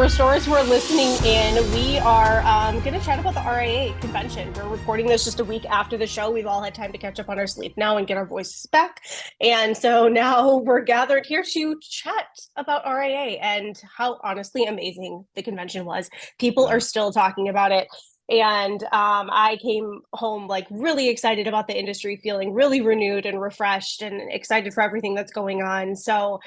Restorers who are listening in, we are going to chat about the RIA Convention. We're recording this just a week after the show. We've all had time to catch up on our sleep now and get our voices back. And so now we're gathered here to chat about RIA and how honestly amazing the convention was. People are still talking about it. And I came home like really excited about the industry, feeling really renewed and refreshed and excited for everything that's going on. So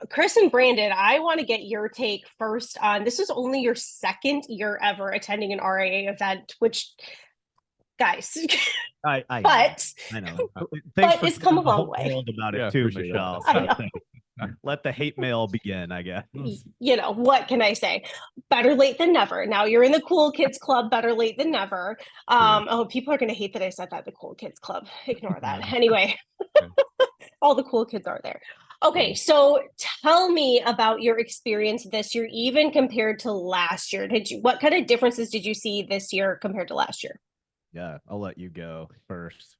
Chris and Brandon, I want to get your take first on this is only your second year ever attending an RIA event, which guys, I know. But it's come a long way. World about it too, Michelle. So let the hate mail begin, I guess. You know, what can I say? Better late than never. Now you're in the cool kids club, better late than never. Oh, people are going to hate that I said that, the cool kids club. Ignore that. Anyway, all the cool kids are there. Okay, so tell me about your experience this year, even compared to last year. What kind of differences did you see this year compared to last year? Yeah, I'll let you go first.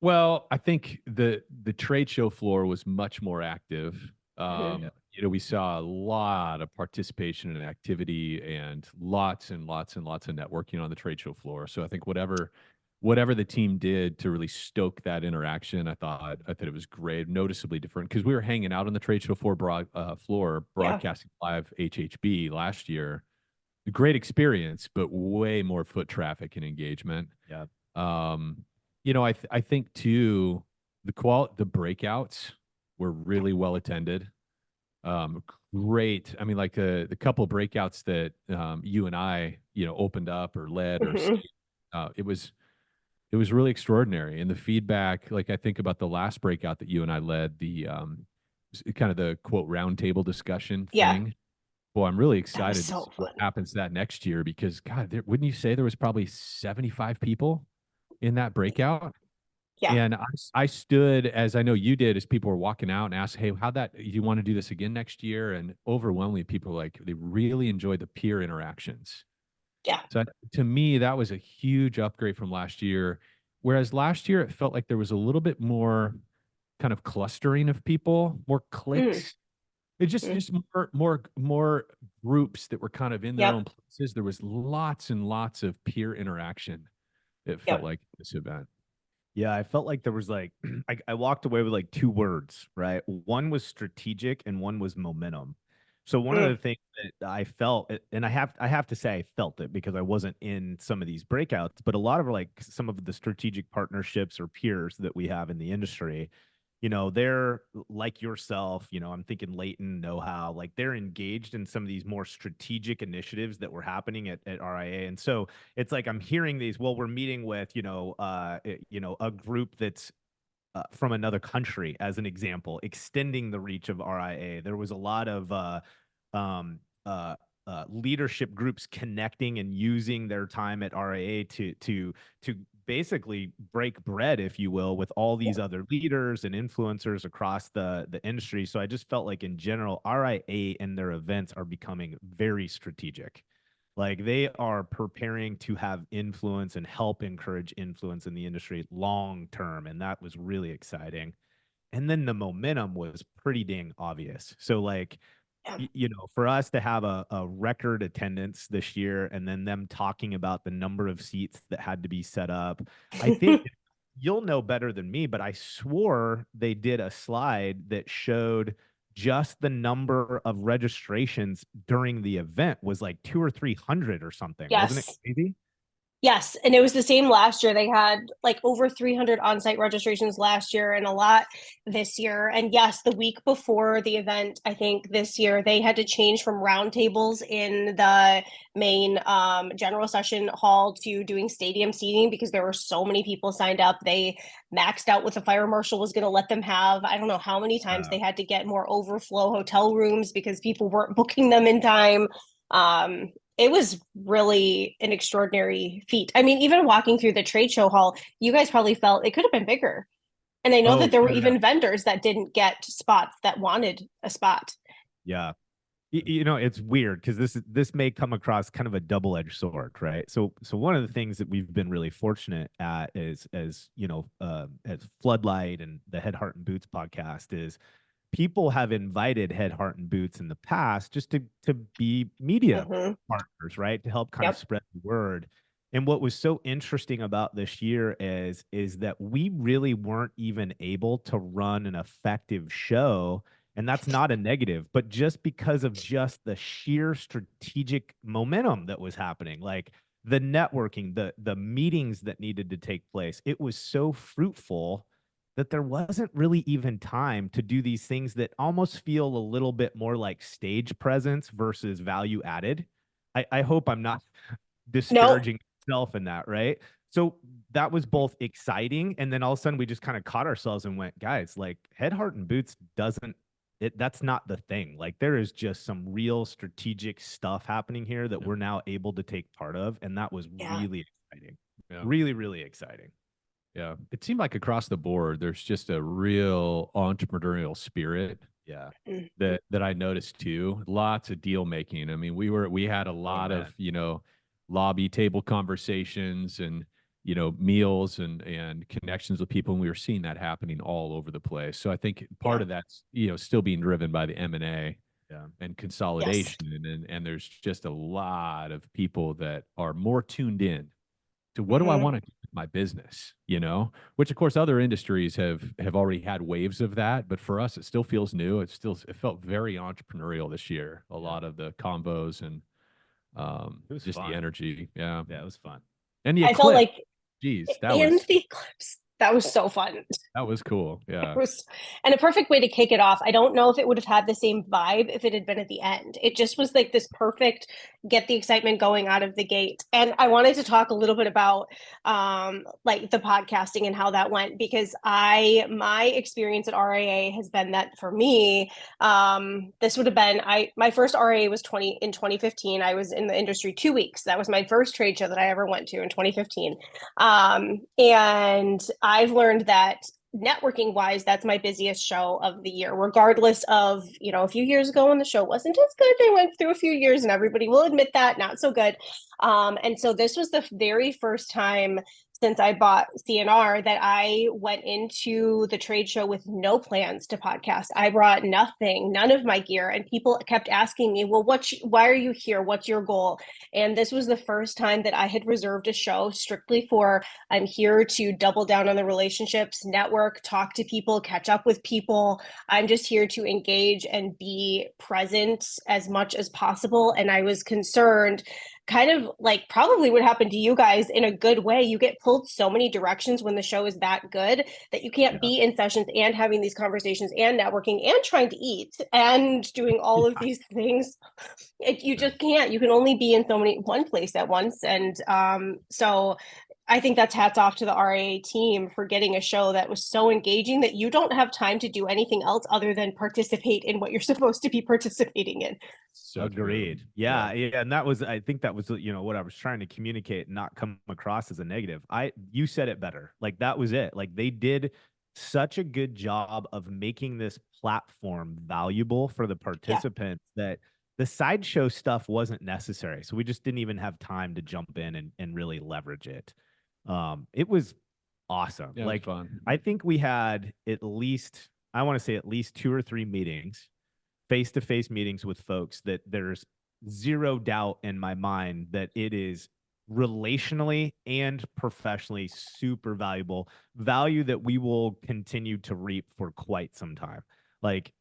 Well, I think the trade show floor was much more active. We saw a lot of participation and activity and lots and lots and lots of networking on the trade show floor. So I think whatever the team did to really stoke that interaction, I thought it was great, noticeably different because we were hanging out on the trade show floor broadcasting live HHB last year. A great experience, but way more foot traffic and engagement. Yeah. I think too, the breakouts were really well attended. Great. I mean, like the couple breakouts that you and I, opened up or led or it was really extraordinary. And the feedback, like I think about the last breakout that you and I led, the kind of the quote roundtable discussion thing. Well, I'm really excited to see what happens that next year because God, wouldn't you say there was probably 75 people in that breakout? Yeah. And I stood, as I know you did, as people were walking out and asked, hey, do you want to do this again next year? And overwhelmingly, people were like, they really enjoyed the peer interactions. Yeah. So to me, that was a huge upgrade from last year. Whereas last year, it felt like there was a little bit more kind of clustering of people, more cliques. It just more groups that were kind of in their own places. There was lots and lots of peer interaction. It felt like this event. Yeah, I felt like there was like I walked away with like two words, right? One was strategic and one was momentum. So one of the things that I felt, and I have to say I felt it because I wasn't in some of these breakouts, but a lot of like some of the strategic partnerships or peers that we have in the industry, they're like yourself, I'm thinking Leighton, Know-How, like they're engaged in some of these more strategic initiatives that were happening at RIA. And so it's like, I'm hearing these, well, we're meeting with, a group that's from another country, as an example, extending the reach of RIA. There was a lot of leadership groups connecting and using their time at RIA to basically break bread, if you will, with all these other leaders and influencers across the industry. So I just felt like in general, RIA and their events are becoming very strategic. Like they are preparing to have influence and help encourage influence in the industry long term. And that was really exciting. And then the momentum was pretty dang obvious. So like, for us to have a record attendance this year and then them talking about the number of seats that had to be set up, I think you'll know better than me, but I swore they did a slide that showed just the number of registrations during the event was like 200 or 300 or something. Yes. Wasn't it crazy? Yes, and it was the same last year. They had like over 300 on-site registrations last year and a lot this year. And yes, the week before the event, I think this year, they had to change from roundtables in the main general session hall to doing stadium seating because there were so many people signed up. They maxed out what the fire marshal was going to let them have. I don't know how many times they had to get more overflow hotel rooms because people weren't booking them in time. It was really an extraordinary feat. I mean, even walking through the trade show hall, you guys probably felt it could have been bigger. And I know that there were even vendors that didn't get spots that wanted a spot. Yeah. It's weird because this may come across kind of a double-edged sword, right? So one of the things that we've been really fortunate at is, as Floodlight and the Head, Heart, and Boots podcast is people have invited Head, Heart, and Boots in the past just to be media Mhm. partners, right? To help kind of Yep. spread the word. And what was so interesting about this year is that we really weren't even able to run an effective show. And that's not a negative, but just because of just the sheer strategic momentum that was happening, like the networking, the meetings that needed to take place, it was so fruitful that there wasn't really even time to do these things that almost feel a little bit more like stage presence versus value added. I hope I'm not No, disparaging myself in that, right? So that was both exciting, and then all of a sudden we just kind of caught ourselves and went, guys, like Head, Heart, and Boots doesn't it that's not the thing. Like there is just some real strategic stuff happening here that we're now able to take part of, and that was yeah. really exciting. Yeah. Really, really exciting. Yeah. It seemed like across the board, there's just a real entrepreneurial spirit Yeah. Mm. that I noticed too. Lots of deal making. I mean, we had a lot man. of, lobby table conversations and, meals and connections with people. And we were seeing that happening all over the place. So I think part Yeah. of that's, still being driven by the M&A Yeah. and Yes. consolidation. And there's just a lot of people that are more tuned in to what do I Mhm. want to do with my business, which of course other industries have already had waves of that, but for us it still feels new. It felt very entrepreneurial this year. A lot of the combos and It was just the fun. energy. Yeah. Yeah, it was fun. And the I felt eclipse. like, Geez, and the eclipse, that was so fun. that was cool. Yeah. It was, and a perfect way to kick it off. I don't know if it would have had the same vibe if it had been at the end. It just was like this perfect get the excitement going out of the gate. And I wanted to talk a little bit about like the podcasting and how that went, because my experience at RIA has been that for me, this would have been my first RIA was 2015. I was in the industry 2 weeks. That was my first trade show that I ever went to in 2015. And I've learned that networking wise, that's my busiest show of the year, regardless of, a few years ago when the show wasn't as good. They went through a few years and everybody will admit that, not so good. And so this was the very first time since I bought CNR that I went into the trade show with no plans to podcast. I brought nothing, none of my gear. And people kept asking me, well, why are you here? What's your goal? And this was the first time that I had reserved a show strictly for, I'm here to double down on the relationships, network, talk to people, catch up with people. I'm just here to engage and be present as much as possible. And I was concerned, kind of like probably what happened to you guys in a good way. You get pulled so many directions when the show is that good that you can't be in sessions and having these conversations and networking and trying to eat and doing all of these things. You just can't. You can only be in one place at once. And so I think that's hats off to the RIA team for getting a show that was so engaging that you don't have time to do anything else other than participate in what you're supposed to be participating in. So Agreed. true. Yeah, and that was, I think that was, what I was trying to communicate, not come across as a negative. You said it better. Like that was it. Like they did such a good job of making this platform valuable for the participants that the sideshow stuff wasn't necessary. So we just didn't even have time to jump in and really leverage it. It was awesome. Yeah, like it was fun. I think we had I want to say at least 2 or 3 meetings, face-to-face meetings with folks that there's zero doubt in my mind that it is relationally and professionally super valuable value that we will continue to reap for quite some time. Like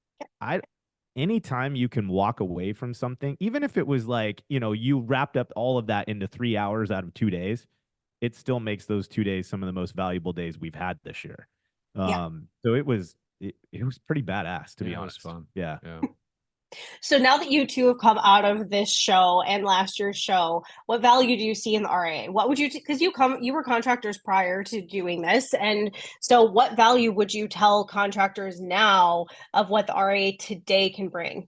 anytime you can walk away from something, even if it was like, you wrapped up all of that into 3 hours out of 2 days, it still makes those 2 days some of the most valuable days we've had this year. So it was pretty badass, to be honest. It was fun. Yeah. So now that you two have come out of this show and last year's show, what value do you see in the RIA? What would you, because you were contractors prior to doing this. And so what value would you tell contractors now of what the RIA today can bring?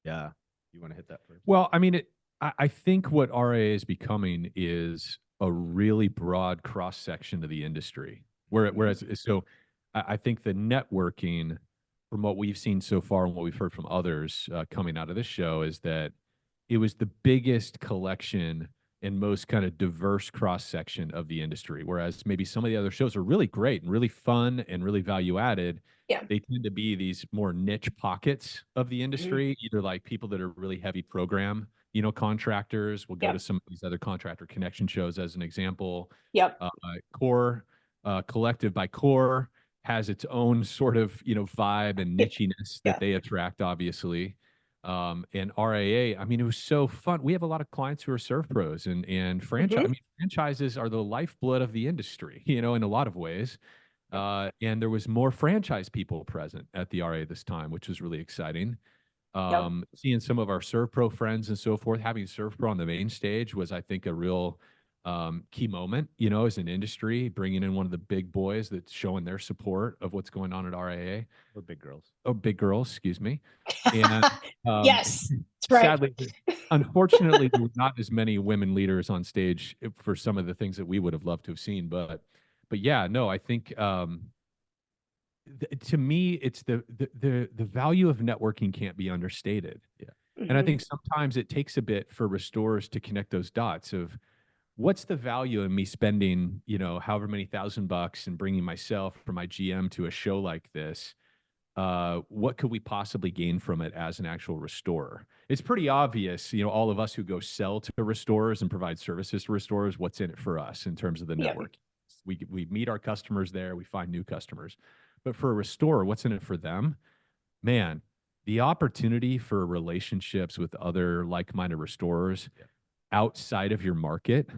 Yeah. You want to hit that first? Well, I mean, I think what RIA is becoming is a really broad cross section of the industry. Whereas, so I think the networking, from what we've seen so far and what we've heard from others coming out of this show, is that it was the biggest collection and most kind of diverse cross section of the industry. Whereas maybe some of the other shows are really great and really fun and really value added. Yeah. They tend to be these more niche pockets of the industry, either like people that are really heavy program, contractors will go to some of these other contractor connection shows as an example. Yep. Core, Collective by Core has its own sort of, vibe and nichiness that they attract, obviously. And RIA, I mean, it was so fun. We have a lot of clients who are surf pros and franchise. I mean, franchises are the lifeblood of the industry, in a lot of ways. And there was more franchise people present at the RIA this time, which was really exciting. Seeing some of our surf pro friends and so forth, having surf pro on the main stage was, I think, a real key moment, as an industry, bringing in one of the big boys that's showing their support of what's going on at RIA. Or big girls. Oh, big girls, excuse me. And Yes, that's right. sadly, unfortunately, there were not as many women leaders on stage for some of the things that we would have loved to have seen. But yeah, no, I think to me, it's the value of networking can't be understated. Yeah. And I think sometimes it takes a bit for restorers to connect those dots of what's the value in me spending, however many $1,000 and bringing myself or my GM to a show like this. What could we possibly gain from it as an actual restorer? It's pretty obvious, all of us who go sell to restorers and provide services to restorers, what's in it for us in terms of the network. We meet our customers there, we find new customers. But for a restorer, what's in it for them? Man, the opportunity for relationships with other like-minded restorers outside of your market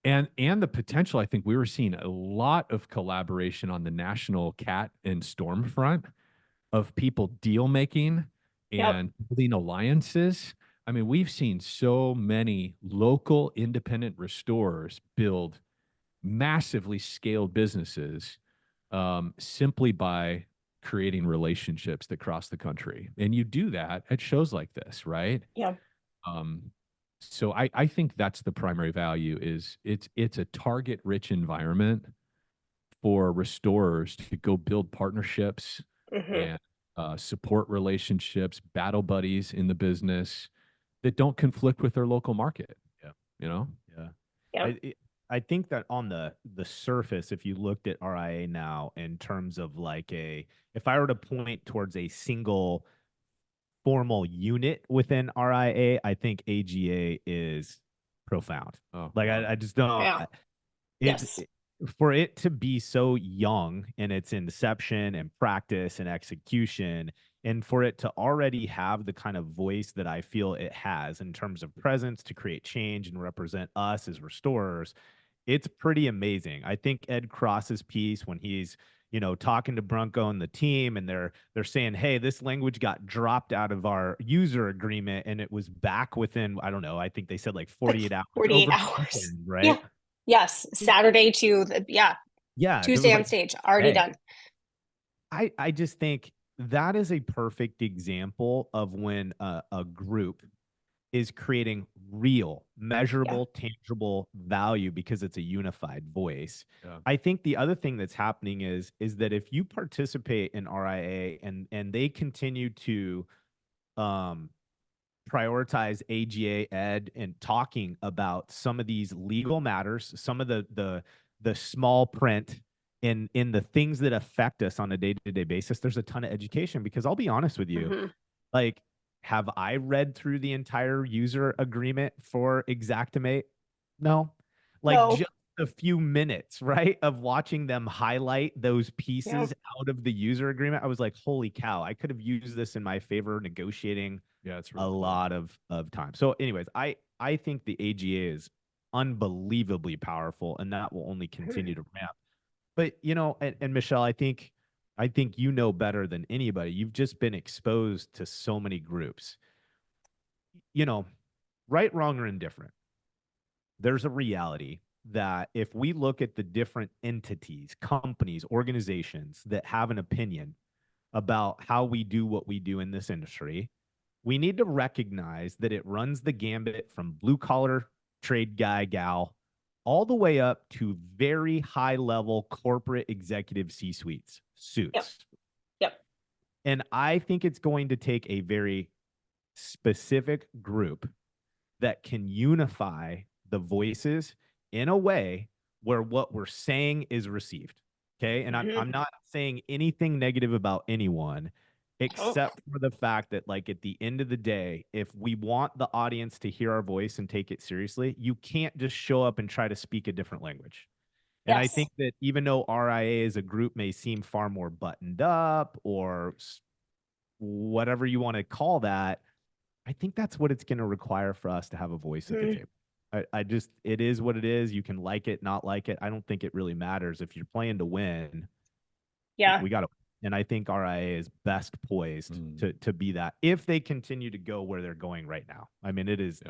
and the potential, I think we were seeing a lot of collaboration on the national cat and storm front of people deal making and building alliances. I mean, we've seen so many local independent restorers build massively scaled businesses simply by creating relationships that cross the country. And you do that at shows like this, right? Yeah. So I think that's the primary value is it's a target rich environment for restorers to go build partnerships and support relationships, battle buddies in the business that don't conflict with their local market. Yeah. Yeah. I think that on the surface, if you looked at RIA now in terms of like if I were to point towards a single formal unit within RIA, I think AGA is profound. I just don't. For it to be so young in its inception and practice and execution, and for it to already have the kind of voice that I feel it has in terms of presence to create change and represent us as restorers, it's pretty amazing. I think Ed Cross's piece when he's, talking to Bronco and the team and they're saying, hey, this language got dropped out of our user agreement and it was back within, I don't know, I think they said like 48 hours. 48 hours. Weekend, right? Yeah. Yes. Saturday to Tuesday on stage, already done. I just think that is a perfect example of when a group is creating real, measurable, tangible value because it's a unified voice. I think the other thing that's happening is that if you participate in RIA and they continue to prioritize AGA Ed and talking about some of these legal matters, some of the small print in the things that affect us on a day-to-day basis, there's a ton of education because I'll be honest with you, like, have I read through the entire user agreement for Xactimate? No. Just a few minutes, right, of watching them highlight those pieces out of the user agreement. I was like, holy cow, I could have used this in my favor negotiating it's really a lot of time. So anyways, I think the AGA is unbelievably powerful and that will only continue to ramp. But, and Michelle, I think you know better than anybody. You've just been exposed to so many groups. Right, wrong, or indifferent. There's a reality that if we look at the different entities, companies, organizations that have an opinion about how we do what we do in this industry, we need to recognize that it runs the gambit from blue collar trade guy, gal, all the way up to very high level corporate executive C-suites, suits. Yep. And I think it's going to take a very specific group that can unify the voices in a way where what we're saying is received. Okay. And Mhm. I'm not saying anything negative about anyone, except for the fact that, like, at the end of the day, if we want the audience to hear our voice and take it seriously, you can't just show up and try to speak a different language. And I Yes. think that even though RIA as a group may seem far more buttoned up or whatever you want to call that, I think that's what it's going to require for us to have a voice at the Mhm. table. I just, it is what it is. You can like it, not like it. I don't think it really matters. If you're playing to win, Yeah. we got to. And I think RIA is best poised to be that if they continue to go where they're going right now. I mean, it is.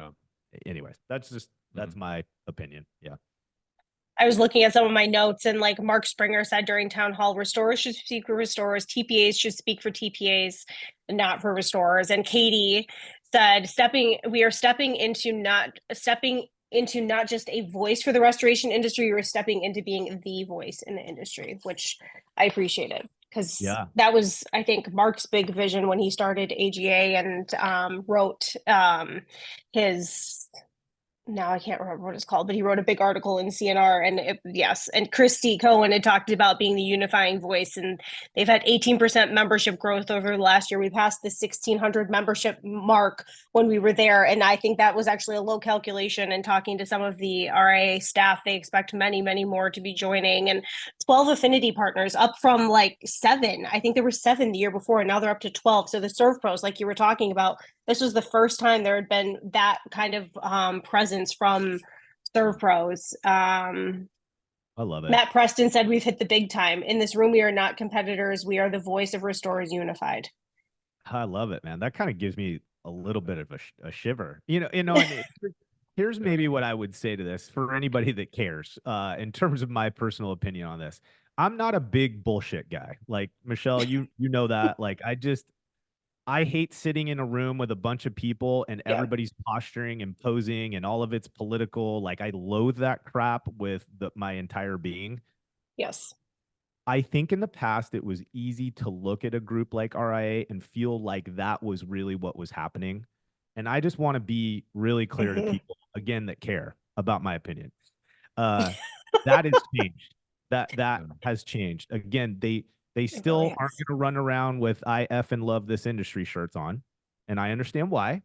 Anyways, that's my opinion. Yeah. I was looking at some of my notes, and like Mark Springer said during town hall, restorers should speak for restorers, TPAs should speak for TPAs, not for restorers. And Katie said, we are stepping into not just a voice for the restoration industry, we're stepping into being the voice in the industry, which I appreciated, because that was, I think, Mark's big vision when he started AGA and wrote his, now I can't remember what it's called, but he wrote a big article in CNR, and and Christy Cohen had talked about being the unifying voice, and they've had 18% membership growth over the last year. We passed the 1,600 membership mark when we were there, and I think that was actually a low calculation. And talking to some of the RIA staff, they expect many, many more to be joining, and 12 affinity partners, up from like 7. I think there were 7 the year before, and now they're up to 12. So the Serve Pros, like you were talking about, this was the first time there had been that kind of presence from Serve Pros. I love it. Matt Preston said, "We've hit the big time. In this room, we are not competitors. We are the voice of Restorers Unified." I love it, man. That kind of gives me a little bit of a shiver. And here's maybe what I would say to this for anybody that cares, in terms of my personal opinion on this. I'm not a big bullshit guy. Like, Michelle, you know that. Like, I hate sitting in a room with a bunch of people and everybody's posturing and posing and all of it's political. Like, I loathe that crap with my entire being. Yes. I think in the past it was easy to look at a group like RIA and feel like that was really what was happening. And I just want to be really clear to people, again, that care about my opinion. That has changed. That has changed. Again, they still aren't going to run around with "I F and love this industry" shirts on, and I understand why.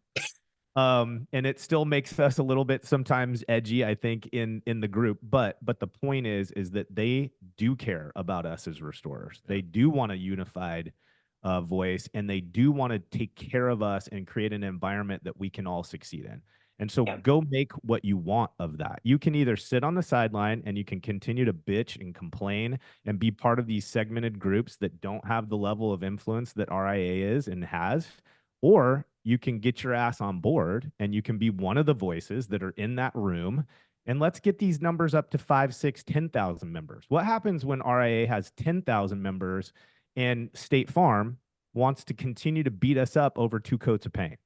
And it still makes us a little bit sometimes edgy, I think, in the group. But the point is that they do care about us as restorers. They do want a unified voice, and they do want to take care of us and create an environment that we can all succeed in. And so go make what you want of that. You can either sit on the sideline and you can continue to bitch and complain and be part of these segmented groups that don't have the level of influence that RIA is and has, or you can get your ass on board and you can be one of the voices that are in that room. And let's get these numbers up to 5, 6, 10,000 members. What happens when RIA has 10,000 members and State Farm wants to continue to beat us up over 2 coats of paint?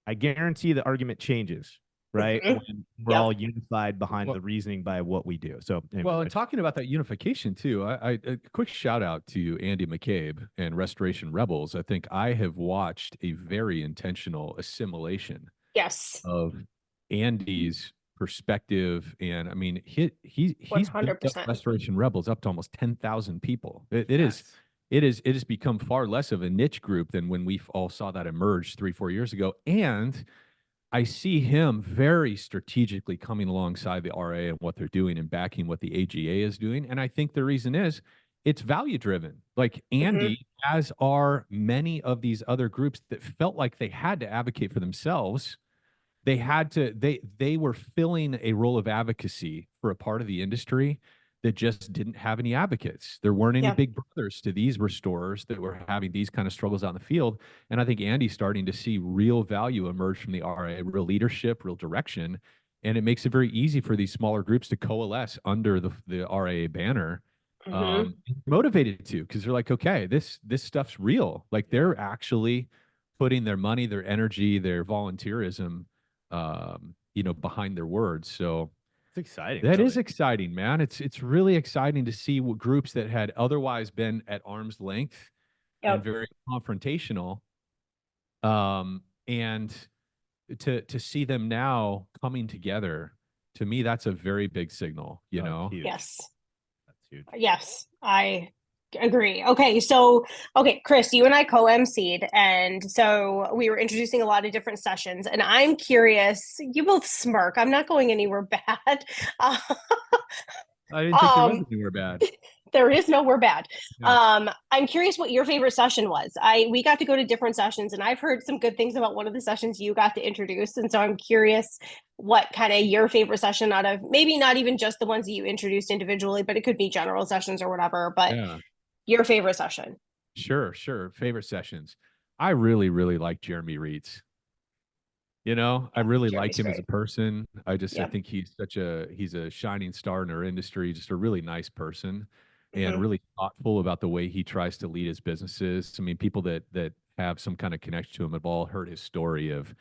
I guarantee the argument changes, right? When we're all unified behind the reasoning by what we do. So, anyway. Well, and talking about that unification too, a quick shout out to Andy McCabe and Restoration Rebels. I think I have watched a very intentional assimilation of Andy's perspective, and I mean he's built up Restoration Rebels up to almost 10,000 people. It has become far less of a niche group than when we all saw that emerge 3-4 years ago. And I see him very strategically coming alongside the RA and what they're doing and backing what the AGA is doing. And I think the reason is it's value driven. Like Andy, as are many of these other groups that felt like they had to advocate for themselves. They were filling a role of advocacy for a part of the industry that just didn't have any advocates. There weren't any big brothers to these restorers that were having these kind of struggles out in the field. And I think Andy's starting to see real value emerge from the RA, real leadership, real direction. And it makes it very easy for these smaller groups to coalesce under the RA banner. Motivated to, because they're like, okay, this stuff's real. Like they're actually putting their money, their energy, their volunteerism, behind their words. So it's exciting. That is exciting, man. It's really exciting to see what groups that had otherwise been at arm's length and very confrontational, and to see them now coming together To me, that's a very big signal, you Oh, know? huge. Yes. That's huge. Yes, I agree. Okay, Chris, you and I co-emceed, and so we were introducing a lot of different sessions, and I'm curious, you both smirk. I'm not going anywhere bad. Uh, I didn't think there was um, anywhere bad. there is nowhere bad. Yeah. I'm curious what your favorite session was. We got to go to different sessions, and I've heard some good things about one of the sessions you got to introduce, and so I'm curious what kind of your favorite session out of maybe not even just the ones that you introduced individually, but it could be general sessions or whatever, but Yeah. your favorite session. Sure. Favorite sessions. I really, really like Jeremy Reeds. You know, I really Jeremy's liked him as a great. person. I Yep. think he's a shining star in our industry, just a really nice person and Mhm. really thoughtful about the way he tries to lead his businesses. I mean, people that have some kind of connection to him have all heard his story of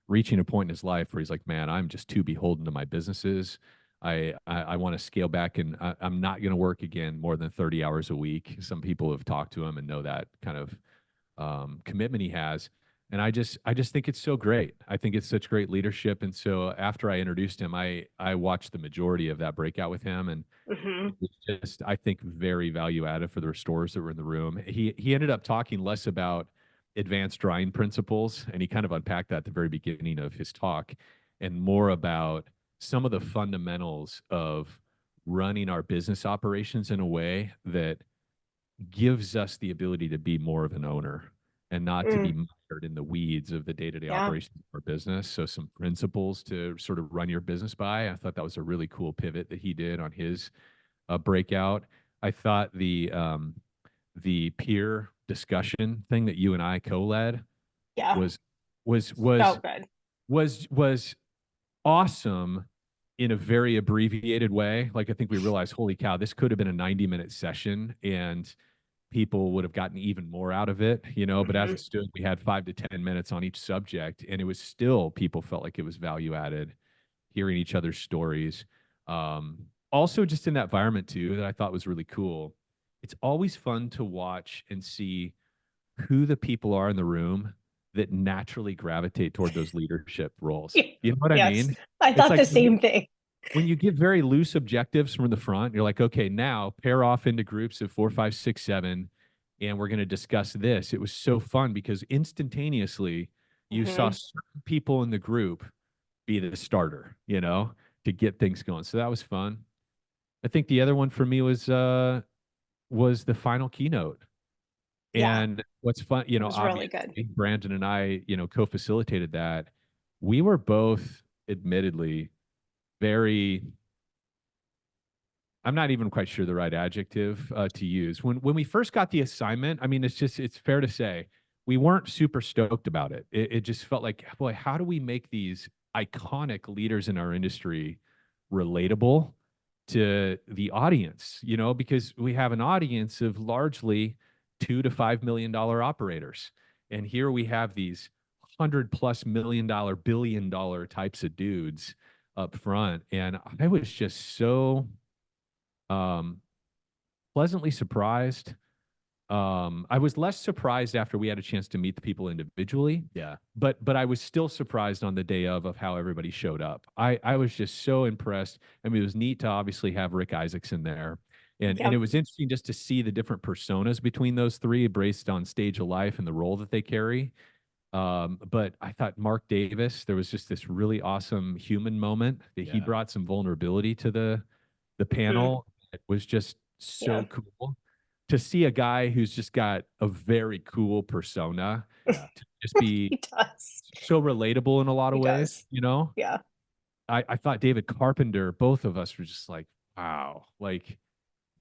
reaching a point in his life where he's like, man, I'm just too beholden to my businesses. I want to scale back and I'm not going to work again more than 30 hours a week. Some people have talked to him and know that kind of commitment he has. And I just think it's so great. I think it's such great leadership. And so after I introduced him, I watched the majority of that breakout with him, and it Mhm. was just, I think, very value added for the restorers that were in the room. He ended up talking less about advanced drying principles, and he kind of unpacked that at the very beginning of his talk, and more about some of the fundamentals of running our business operations in a way that gives us the ability to be more of an owner and not to be Mm. mired in the weeds of the day-to-day Yeah. operations of our business. So some principles to sort of run your business by. I thought that was a really cool pivot that he did on his breakout. I thought the peer discussion thing that you and I co-led Yeah. was was So was good. was awesome in a very abbreviated way. Like I think we realized, holy cow, this could have been a 90-minute session and people would have gotten even more out of it, you know. But as Mhm. it stood, we had 5 to 10 minutes on each subject, and it was still people felt like it was value added, hearing each other's stories. Also, just in that environment too, that I thought was really cool. It's always fun to watch and see who the people are in the room that naturally gravitate toward those leadership roles. You know what I Yes. mean? I It's thought like the same thing. when you give very loose objectives from the front, you're like, okay, now pair off into groups of 4, 5, 6, 7, and we're going to discuss this. It was so fun because instantaneously you saw Mhm. certain people in the group be the starter, you know, to get things going. So that was fun. I think the other one for me was the final keynote. Yeah. And what's fun, you It know, was really obviously good. Brandon and I, you know, co-facilitated that. We were both admittedly very, I'm not even quite sure the right adjective to use. When we first got the assignment, I mean, it's fair to say we weren't super stoked about it. It just felt like, boy, how do we make these iconic leaders in our industry relatable to the audience? You know, because we have an audience of largely $2 to $5 million operators, and here we have these $100+ million, $1 billion types of dudes up front, and I was just so um, pleasantly surprised. I was less surprised after we had a chance to meet the people individually. Yeah. But I was still surprised on the day of how everybody showed up. I was just so impressed. I mean, it was neat to obviously have Rick Isaacson there. And it Yep. was interesting just to see the different personas between those three based on stage of life and the role that they carry. But I thought Mark Davis, there was just this really awesome human moment that he Yeah. brought some vulnerability to the Mhm. panel. It was just Yeah. so cool to see a guy who's just got a very cool persona Yeah. to just be He does. so relatable in a lot He of ways, does. you know? Yeah. I thought David Carpenter, both of us were just like, wow. Like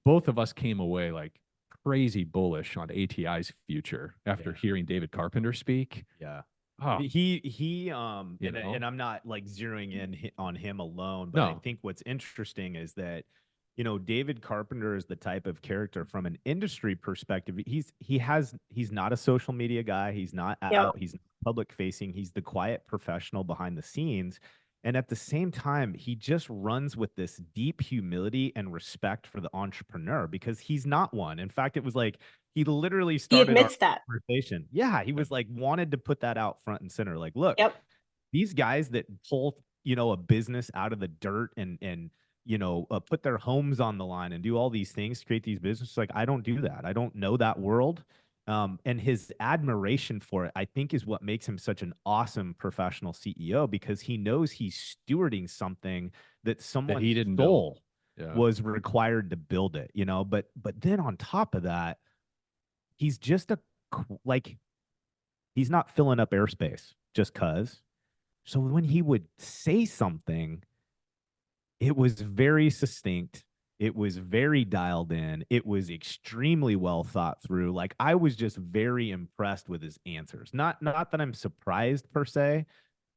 both of us came away like crazy bullish on ATI's future after Yeah. hearing David Carpenter speak. Yeah. Oh, He you know? and I'm not like zeroing in on him alone, but I No. think what's interesting is that, you know, David Carpenter is the type of character from an industry perspective. He's not a social media guy. He's not Yep. out. He's not public facing. He's the quiet professional behind the scenes. And at the same time, he just runs with this deep humility and respect for the entrepreneur because he's not one. In fact, it was like he literally He started our admits that. conversation. Yeah, he was like wanted to put that out front and center. Like, look, Yep. these guys that pull a business out of the dirt and put their homes on the line and do all these things to create these businesses. Like, I don't do that. I don't know that world. And his admiration for it, I think, is what makes him such an awesome professional CEO, because he knows he's stewarding something that someone he didn't stole, Yeah. was required to build it, but then on top of that, he's just he's not filling up airspace just cause. So when he would say something, it was very succinct. It was very dialed in. It was extremely well thought through. Like, I was just very impressed with his answers. Not that I'm surprised per se,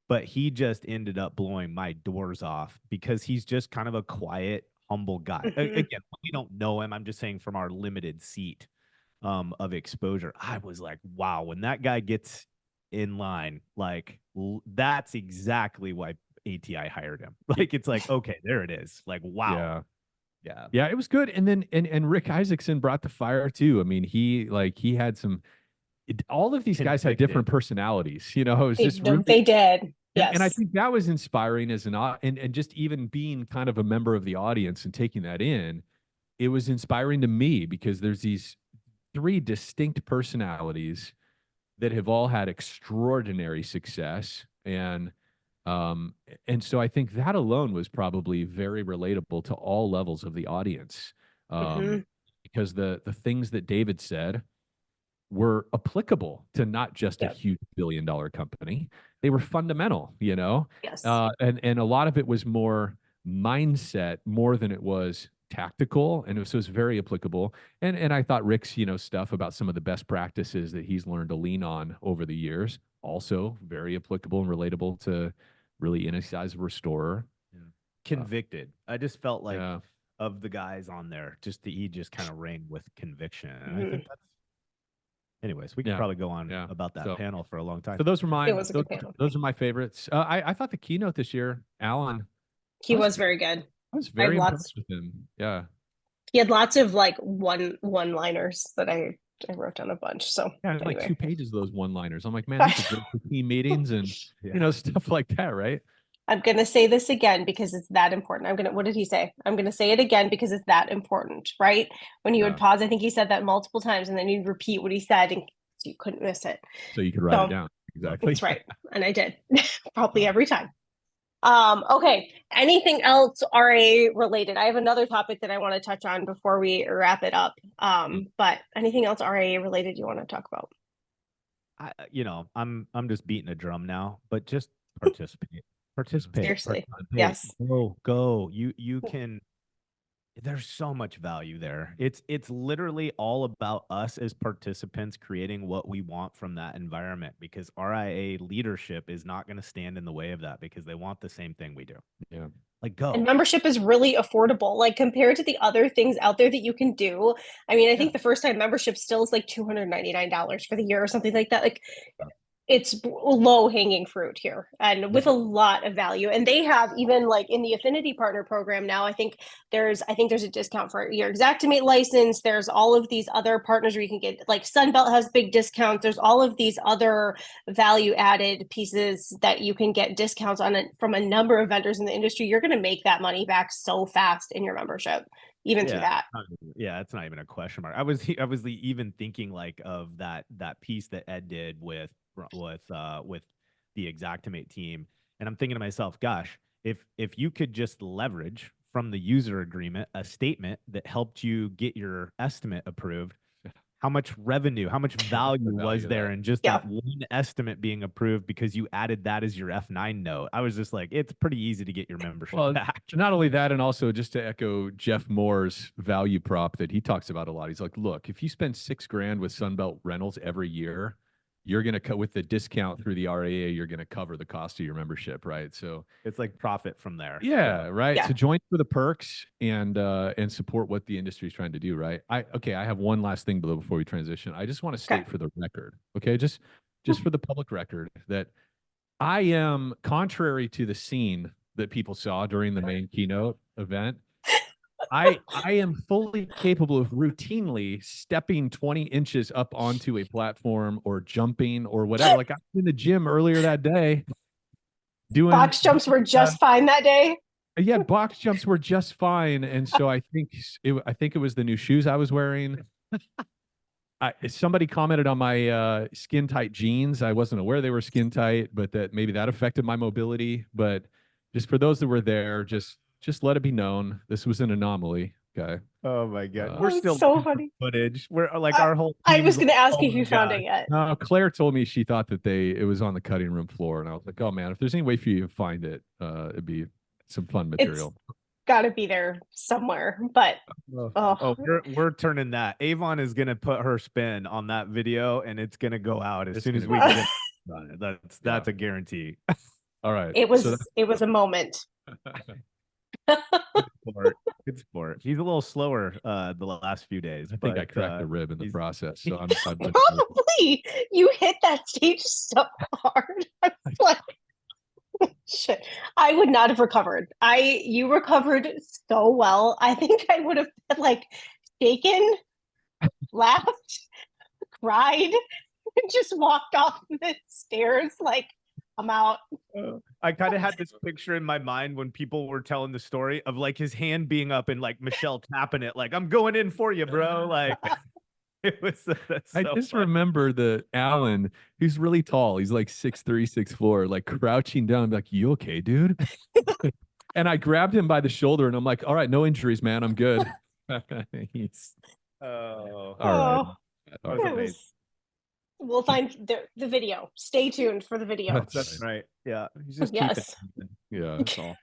but he just ended up blowing my doors off, because he's just kind of a quiet, humble guy. Again, we don't know him. I'm just saying from our limited seat of exposure, I was like, wow, when that guy gets in line, like, that's exactly why ATI hired him. Like, it's like, okay, there it is. Like, wow. Yeah, it was good. And then and Rick Isaacson brought the fire too. I mean, he had some all of these guys had different personalities, it was just really, they did. Yes. And I think that was inspiring as and just even being kind of a member of the audience and taking that in, it was inspiring to me, because there's these three distinct personalities that have all had extraordinary success. And so I think that alone was probably very relatable to all levels of the audience, because the things that David said were applicable to not just a huge billion-dollar company. They were fundamental, Yes. And a lot of it was more mindset more than it was tactical, and so it was very applicable. And I thought Rick's stuff about some of the best practices that he's learned to lean on over the years, also very applicable and relatable to really any size restorer. Convicted. I just felt like of the guys on there, he just kind of reigned with conviction. And I think that's, anyways, we could probably go on about that panel for a long time. So those were mine. It was a good panel. Those are my favorites. I thought the keynote this year, Alan, he was very good. I was very impressed with him. Yeah. He had lots of like one-liners that I wrote down a bunch. So anyway. Like 2 pages of those one-liners. I'm like, man, these are great for team meetings and stuff like that, right? I'm gonna say this again because it's that important. What did he say? I'm gonna say it again because it's that important, right? When he would pause, I think he said that multiple times, and then he'd repeat what he said, and you couldn't miss it. So you could write it down. Exactly. That's right. And I did. Probably every time. Okay. Anything else RA related? I have another topic that I want to touch on before we wrap it up. But anything else RA related you want to talk about? I'm just beating a drum now, but just participate. Seriously. Participate. Yes. Go. You can. There's so much value there. It's literally all about us as participants creating what we want from that environment, because RIA leadership is not going to stand in the way of that, because they want the same thing we do. Yeah. Like, go. And membership is really affordable, like compared to the other things out there that you can do. I mean, I think the first time membership still is like $299 for the year or something like that. Like, it's low hanging fruit here, and with a lot of value. And they have, even like in the affinity partner program now, I think there's a discount for your Xactimate license. There's all of these other partners where you can get, like, Sunbelt has big discounts. There's all of these other value added pieces that you can get discounts on it from a number of vendors in the industry. You're going to make that money back so fast in your membership, even through that. Yeah, it's not even a question mark. I was even thinking like of that piece that Ed did with the Xactimate team, and I'm thinking to myself, gosh, if you could just leverage from the user agreement a statement that helped you get your estimate approved, how much revenue, how much value was there in just that one estimate being approved because you added that as your F9 note? I was just like, it's pretty easy to get your membership back. Not only that, and also just to echo Jeff Moore's value prop that he talks about a lot. He's like, look, if you spend $6,000 with Sunbelt Rentals every year, you're going to cut with the discount through the RIA, you're going to cover the cost of your membership, right? So it's like profit from there. Yeah, right. Yeah. So join for the perks and support what the industry is trying to do, right? I have one last thing before we transition. I just want to state for the record, okay, just for the public record, that I am, contrary to the scene that people saw during the main keynote event, I am fully capable of routinely stepping 20 inches up onto a platform or jumping or whatever. Like, I was in the gym earlier that day doing Box jumps were just fine that day. yeah, box jumps were just fine, and so I think it was the new shoes I was wearing. Somebody commented on my skin tight jeans. I wasn't aware they were skin tight, but that maybe that affected my mobility. But just for those that were there, just let it be known this was an anomaly. Okay. Oh my God. We're That's still so looking for funny. footage. We're like our whole I team was is going like, to ask oh if my you found God. it yet. No, Claire told me she thought that it was on the cutting room floor, and I was like, oh man, if there's any way for you to find it, it'd be some fun It's material. got to be there somewhere, but Oh, we're turning that. Avon is gonna put her spin on that video, and it's gonna go out as soon as we get it on it. That's a guarantee. All right. it was a moment. Good sport. Good sport. He's a little slower the last few days. I think I cracked a rib in the process. So I'm Probably you hit that stage so hard. I was like, shit. I would not have recovered. You recovered so well. I think I would have like shaken, laughed, cried, and just walked off the stairs like I'm out. I kind of had this picture in my mind when people were telling the story of like his hand being up and like Michelle tapping it, like, I'm going in for you, bro. Like it was that's I so just funny. remember the Alan, who's really tall. He's like 6'3", 6'4", like crouching down, like, you okay, dude? And I grabbed him by the shoulder and I'm like, all right, no injuries, man. I'm good. He's Oh, all right. that was amazing. We'll find the video. Stay tuned for the video. That's right. Yeah. He's just Yes. Yeah, that's all.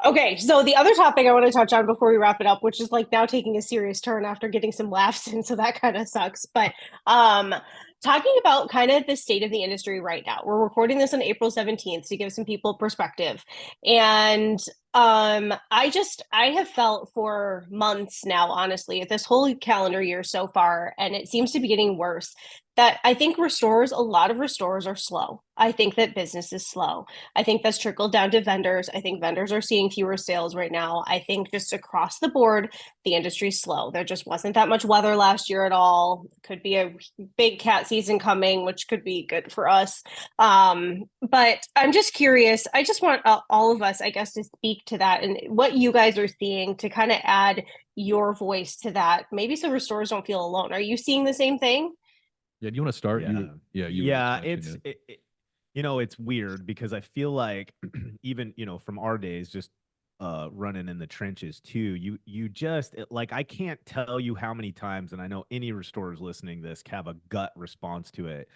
Okay, so the other topic I want to touch on before we wrap it up, which is like now taking a serious turn after getting some laughs in, so that kind of sucks. But talking about kind of the state of the industry right now. We're recording this on April 17th to give some people perspective. And I have felt for months now, honestly, this whole calendar year so far, and it seems to be getting worse, that I think a lot of restorers are slow. I think that business is slow. I think that's trickled down to vendors. I think vendors are seeing fewer sales right now. I think just across the board, the industry's slow. There just wasn't that much weather last year at all. Could be a big cat season coming, which could be good for us. But I'm just curious. I just want all of us, I guess, to speak to that and what you guys are seeing to kind of add your voice to that. Maybe so restorers don't feel alone. Are you seeing the same thing? Yeah, do you want to start? Yeah. It's weird because I feel like even, from our days, just running in the trenches too, you just like, I can't tell you how many times, and I know any restorers listening to this have a gut response to it,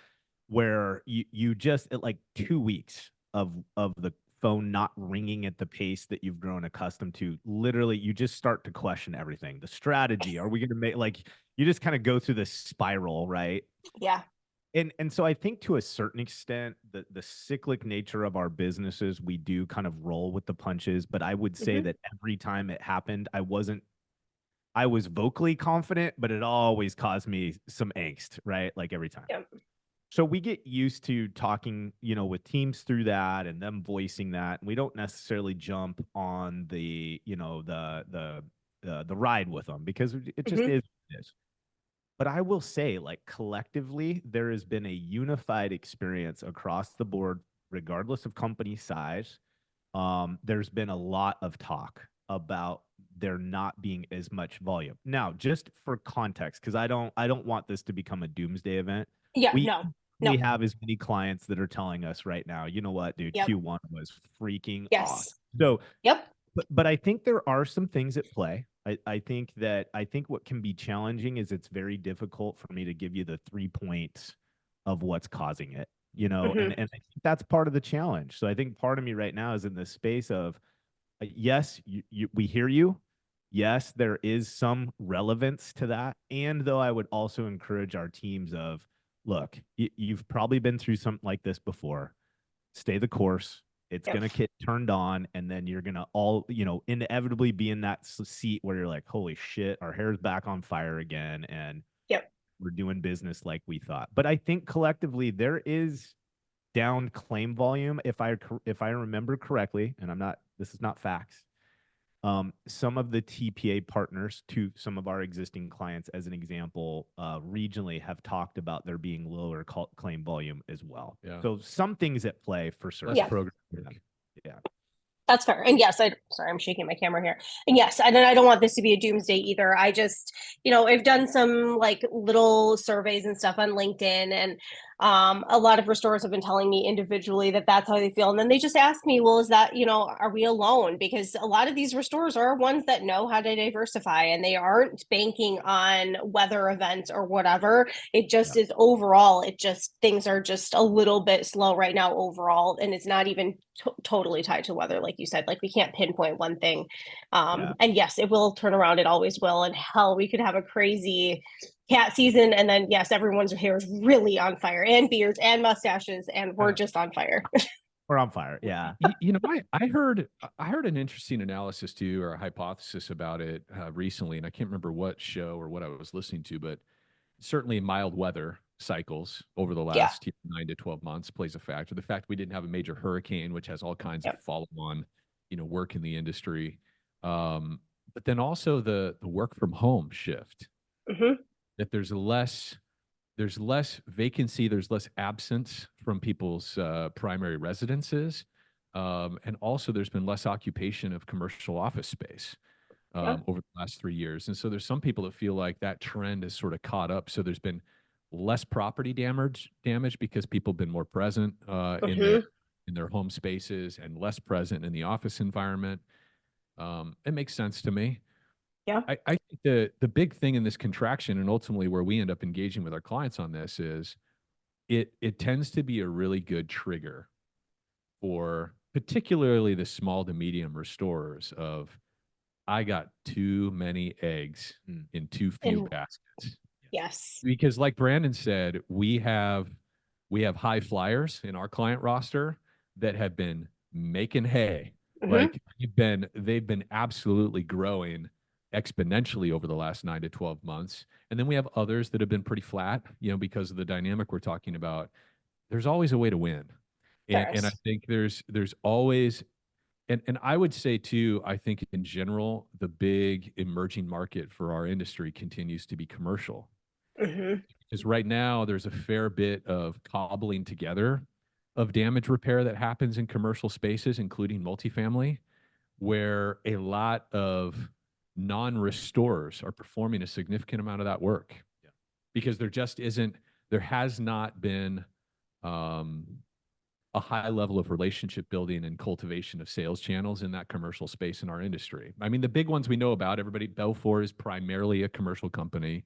where you just at like 2 weeks of the phone not ringing at the pace that you've grown accustomed to, literally you just start to question everything. The strategy, are we going to make, like, you just kind of go through this spiral, right? Yeah. And so I think to a certain extent, the cyclic nature of our businesses, we do kind of roll with the punches. But I would say that every time it happened, I was vocally confident, but it always caused me some angst, right? Like every time. Yep. So we get used to talking, with teams through that and them voicing that. And we don't necessarily jump on the ride with them because it just is what it is. But I will say, like, collectively, there has been a unified experience across the board, regardless of company size. There's been a lot of talk about there not being as much volume. Now, just for context, because I don't want this to become a doomsday event. Yeah, We have as many clients that are telling us right now, you know what, dude, Q1 was freaking awesome. So, but I think there are some things at play. I think what can be challenging is it's very difficult for me to give you the 3 points of what's causing it, and I think that's part of the challenge. So I think part of me right now is in this space of, yes, we hear you. Yes, there is some relevance to that. And though I would also encourage our teams of, look, you've probably been through something like this before. Stay the course. It's going to get turned on, and then you're going to inevitably be in that seat where you're like, holy shit, our hair's back on fire again, and we're doing business like we thought. But I think collectively there is down claim volume, if I remember correctly, and this is not facts. Some of the TPA partners to some of our existing clients, as an example, regionally have talked about there being lower claim volume as well. Yeah. So some things at play for certain. Less program. Yeah. That's fair. And yes, sorry, I'm shaking my camera here. And yes, and I don't want this to be a doomsday either. I just, I've done some like little surveys and stuff on LinkedIn, and a lot of restorers have been telling me individually that that's how they feel. And then they just ask me, well, is that, are we alone? Because a lot of these restorers are ones that know how to diversify, and they aren't banking on weather events or whatever. It just is overall, things are just a little bit slow right now overall. And it's not even totally tied to weather, like you said. Like, we can't pinpoint one thing. And yes, it will turn around. It always will. And hell, we could have a crazy cat season, and then yes, everyone's hair is really on fire, and beards and mustaches, and we're just on fire. We're on fire. Yeah. I heard an interesting analysis too, or a hypothesis about it recently, and I can't remember what show or what I was listening to, but certainly mild weather cycles over the last 9 to 12 months plays a factor. The fact we didn't have a major hurricane, which has all kinds of follow-on, work in the industry, but then also the work from home shift. That there's less vacancy, there's less absence from people's primary residences, and also there's been less occupation of commercial office space over the last 3 years. And so there's some people that feel like that trend has sort of caught up. So there's been less property damage because people have been more present in their home spaces and less present in the office environment. It makes sense to me. Yeah. I think the big thing in this contraction, and ultimately where we end up engaging with our clients on this, is it tends to be a really good trigger for particularly the small to medium restorers of, I got too many eggs in too few baskets. Yes. Because like Brandon said, we have high flyers in our client roster that have been making hay. Like they've been absolutely growing exponentially over the last 9 to 12 months. And then we have others that have been pretty flat, because of the dynamic we're talking about. There's always a way to win. And I think there's always, and I would say too, I think in general, the big emerging market for our industry continues to be commercial. Because right now there's a fair bit of cobbling together of damage repair that happens in commercial spaces, including multifamily, where a lot of non-restorers are performing a significant amount of that work. Because there has not been a high level of relationship building and cultivation of sales channels in that commercial space in our industry. I mean, the big ones we know about, Belfor is primarily a commercial company.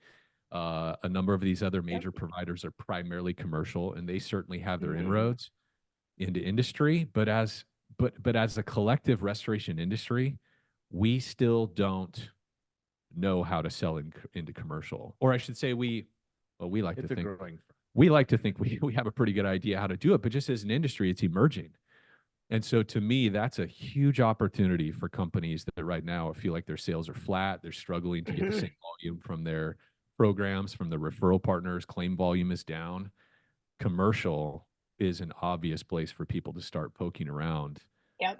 A number of these other major providers are primarily commercial, and they certainly have their inroads into industry. But as a collective restoration industry, we still don't know how to sell into commercial. Or I should say, we like to think we have a pretty good idea how to do it, but just as an industry, it's emerging. And so to me, that's a huge opportunity for companies that right now feel like their sales are flat. They're struggling to get the same volume from their programs, from the referral partners. Claim volume is down. Commercial is an obvious place for people to start poking around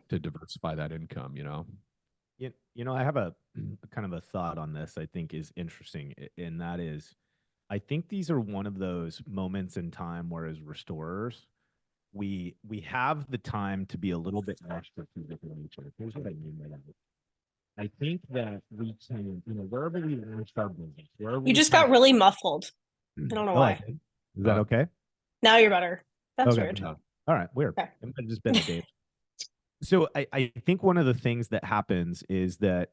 to diversify that income, I have a kind of a thought on this I think is interesting, and that is, I think these are one of those moments in time where, as restorers, we have the time to be a little bit more strategic in nature. Here's what I mean by that. I think that we can, wherever we launch our business, you just got really muffled. I don't know why. Is that okay? Now you're better. That's weird. All right, weird. Okay. It might have just been a day. So I think one of the things that happens is that,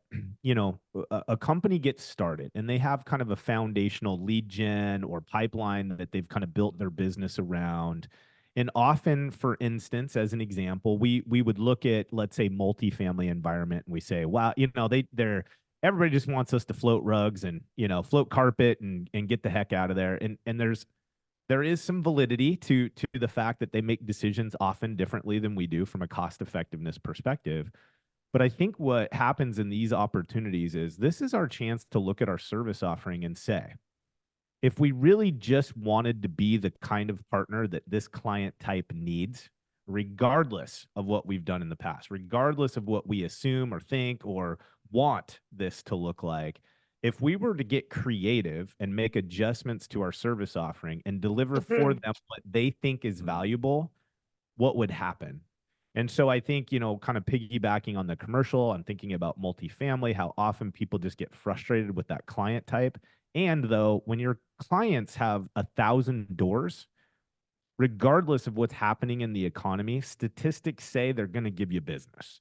a company gets started and they have kind of a foundational lead gen or pipeline that they've kind of built their business around. And often, for instance, as an example, we would look at, let's say, multifamily environment, and we say, wow, they're everybody just wants us to float rugs and, float carpet and get the heck out of there. And there is some validity to the fact that they make decisions often differently than we do from a cost effectiveness perspective. But I think what happens in these opportunities is this is our chance to look at our service offering and say, if we really just wanted to be the kind of partner that this client type needs, regardless of what we've done in the past, regardless of what we assume or think or want this to look like, if we were to get creative and make adjustments to our service offering and deliver for them what they think is valuable, what would happen? And so I think, kind of piggybacking on the commercial, I'm thinking about multifamily, how often people just get frustrated with that client type. And though, when your clients have 1,000 doors, regardless of what's happening in the economy, statistics say they're going to give you business.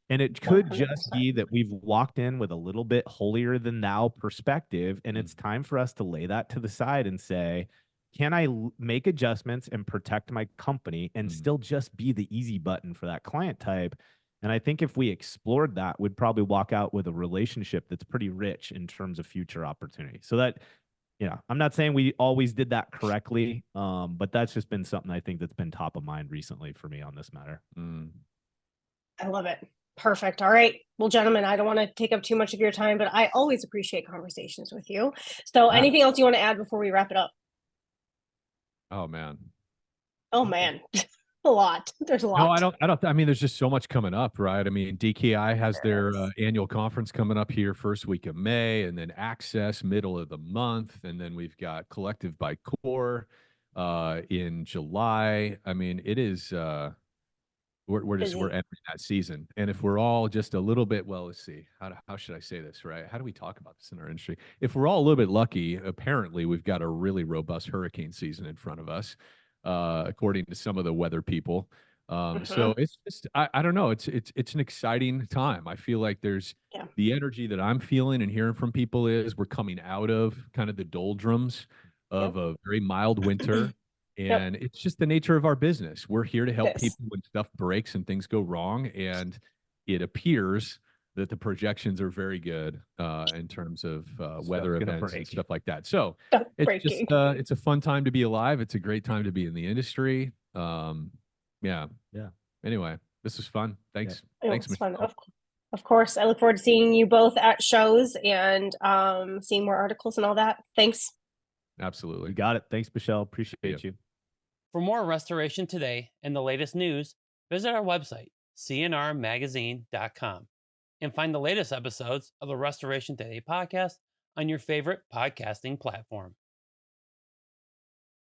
And it could just 100%. be that we've walked in with a little bit holier than thou perspective. And it's time for us to lay that to the side and say, can I make adjustments and protect my company and still just be the easy button for that client type? And I think if we explored that, we'd probably walk out with a relationship that's pretty rich in terms of future opportunity. So that, I'm not saying we always did that correctly, but that's just been something I think that's been top of mind recently for me on this matter. I love it. Perfect. All right. Well, gentlemen, I don't want to take up too much of your time, but I always appreciate conversations with you. So anything else you want to add before we wrap it up? Oh, man. Oh, man. A lot. There's a lot. No, I mean, there's just so much coming up, right? I mean, DKI has their annual conference coming up here first week of May, and then Access middle of the month. And then we've got Collective by Core in July. I mean, it is, we're entering that season. And if we're all just a little bit, well, let's see, how should I say this, right? How do we talk about this in our industry? If we're all a little bit lucky, apparently we've got a really robust hurricane season in front of us, according to some of the weather people. So it's just, I don't know. It's an exciting time. I feel like there's the energy that I'm feeling and hearing from people is we're coming out of kind of the doldrums of a very mild winter. And it's just the nature of our business. We're here to help people when stuff breaks and things go wrong. And it appears that the projections are very good in terms of weather events and stuff like that. So it's just it's a fun time to be alive. It's a great time to be in the industry. Yeah. Anyway, this was fun. Thanks. Thanks, Michelle. Of course. I look forward to seeing you both at shows and seeing more articles and all that. Thanks. Absolutely. You got it. Thanks, Michelle. Appreciate you. For more Restoration Today and the latest news, visit our website, cnrmagazine.com, and find the latest episodes of the Restoration Today podcast on your favorite podcasting platform.